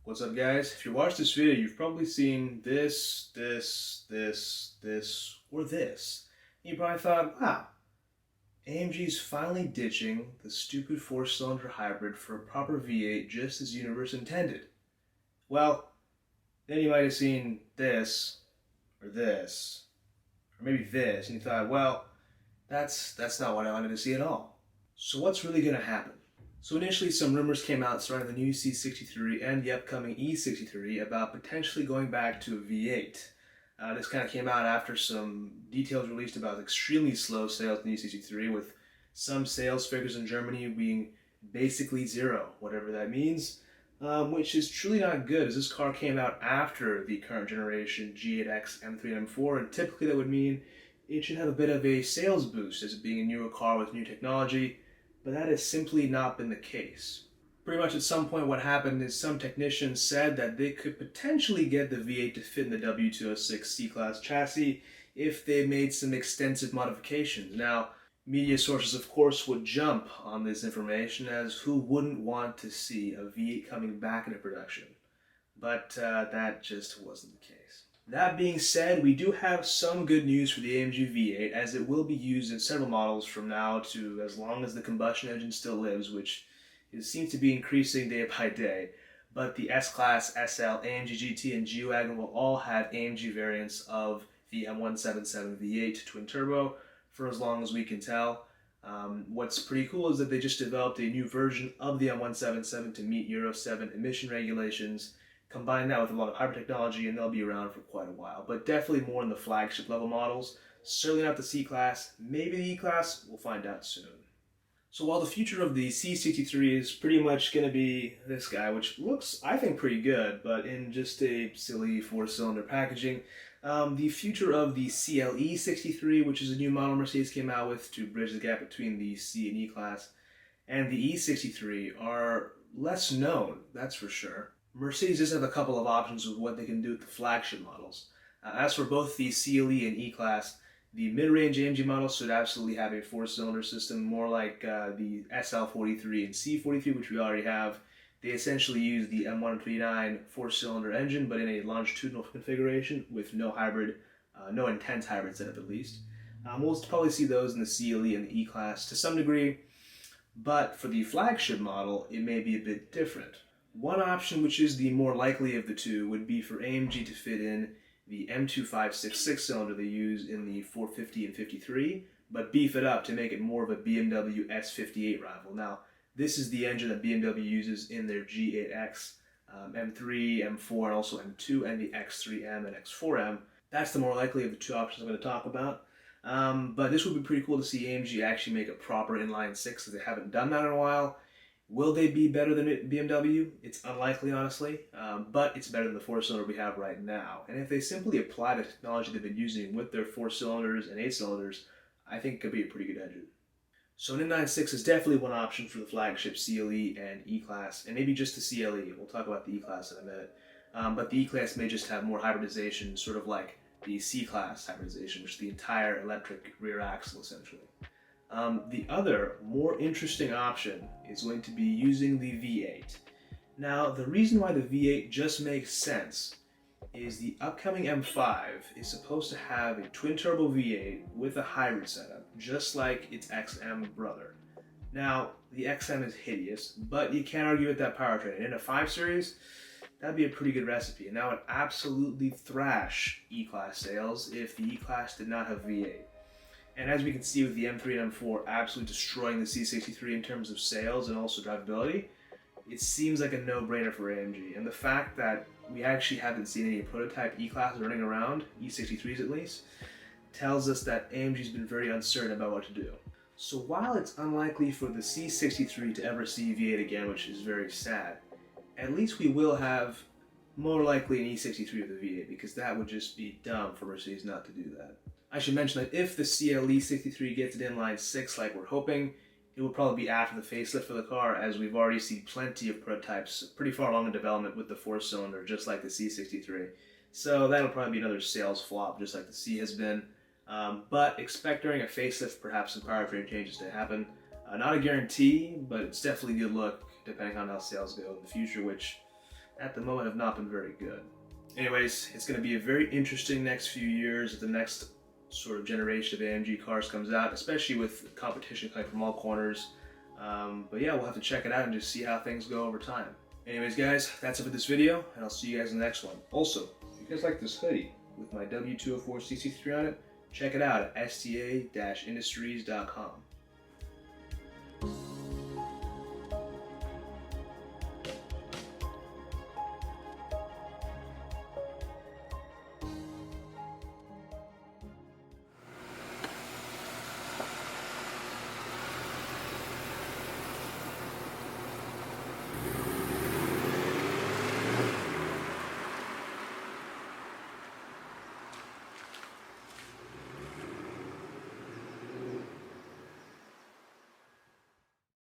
What's up, guys? If you watched this video, you've probably seen this, or this. And you probably thought, wow, AMG's finally ditching the stupid four-cylinder hybrid for a proper V8 just as universe intended. Well, then you might have seen this, or maybe this, and you thought, well, that's not what I wanted to see at all. So what's really going to happen? So initially some rumors came out surrounding the new C63 and the upcoming E63 about potentially going back to a V8. This kind of came out after some details released about extremely slow sales in the E63, with some sales figures in Germany being basically zero, whatever that means, which is truly not good, as this car came out after the current generation G8X, M3 and M4, and typically that would mean it should have a bit of a sales boost as it being a newer car with new technology. But that has simply not been the case. Pretty much at some point what happened is some technicians said that they could potentially get the V8 to fit in the W206 C-Class chassis if they made some extensive modifications. Now, media sources of course would jump on this information, as who wouldn't want to see a V8 coming back into production? But that just wasn't the case. That being said, we do have some good news for the AMG V8, as it will be used in several models from now to as long as the combustion engine still lives, which seems to be increasing day by day. But the S-Class, SL, AMG GT, and G-Wagon will all have AMG variants of the M177 V8 twin turbo for as long as we can tell. What's pretty cool is that they just developed a new version of the M177 to meet Euro 7 emission regulations. Combine that with a lot of hybrid technology and they'll be around for quite a while, but definitely more in the flagship level models. Certainly not the C-Class, maybe the E-Class, we'll find out soon. So while the future of the C63 is pretty much going to be this guy, which looks, I think, pretty good, but in just a silly four-cylinder packaging, the future of the CLE63, which is a new model Mercedes came out with to bridge the gap between the C and E-Class, and the E63 are less known, that's for sure. Mercedes does have a couple of options with what they can do with the flagship models. As for both the CLE and E-Class, the mid-range AMG models should absolutely have a four-cylinder system, more like the SL43 and C43, which we already have. They essentially use the M139 four-cylinder engine, but in a longitudinal configuration with no hybrid, no intense hybrid setup at least. We'll probably see those in the CLE and the E-Class to some degree, but for the flagship model, it may be a bit different. One option, which is the more likely of the two, would be for AMG to fit in the M2566 cylinder they use in the 450 and 53, but beef it up to make it more of a BMW S58 rival. Now, this is the engine that BMW uses in their G8X, M3, M4, and also M2, and the X3M and X4M. That's the more likely of the two options I'm going to talk about. But this would be pretty cool to see AMG actually make a proper inline six, as they haven't done that in a while. Will they be better than BMW? It's unlikely, honestly, but it's better than the four-cylinder we have right now. And if they simply apply the technology they've been using with their four cylinders and eight cylinders, I think it could be a pretty good engine. So an inline-six is definitely one option for the flagship CLE and E-Class, and maybe just the CLE. We'll talk about the E-Class in a minute. But the E-Class may just have more hybridization, sort of like the C-Class hybridization, which is the entire electric rear axle, essentially. The other, more interesting option is going to be using the V8. Now, the reason why the V8 just makes sense is the upcoming M5 is supposed to have a twin-turbo V8 with a hybrid setup, just like its XM brother. Now, the XM is hideous, but you can't argue with that powertrain. In a 5 Series, that'd be a pretty good recipe, and that would absolutely thrash E-Class sales if the E-Class did not have V8. And as we can see with the M3 and M4 absolutely destroying the C63 in terms of sales and also drivability, it seems like a no-brainer for AMG. And the fact that we actually haven't seen any prototype E-Class running around, E63s at least, tells us that AMG's been very uncertain about what to do. So while it's unlikely for the C63 to ever see V8 again, which is very sad, at least we will have more likely an E63 with a V8, because that would just be dumb for Mercedes not to do that. I should mention that if the CLE63 gets an inline 6 like we're hoping, it will probably be after the facelift for the car, as we've already seen plenty of prototypes pretty far along in development with the four-cylinder, just like the C63. So that'll probably be another sales flop, just like the C has been. But expect during a facelift perhaps some powertrain changes to happen. Not a guarantee, but it's definitely a good look, depending on how sales go in the future, which at the moment have not been very good. Anyways, it's going to be a very interesting next few years as the next sort of generation of AMG cars comes out, especially with competition coming from all corners. But yeah, we'll have to check it out and just see how things go over time. Anyways guys, that's it for this video, and I'll see you guys in the next one. Also, if you guys like this hoodie with my W204 C63 on it, check it out at sta-industries.com.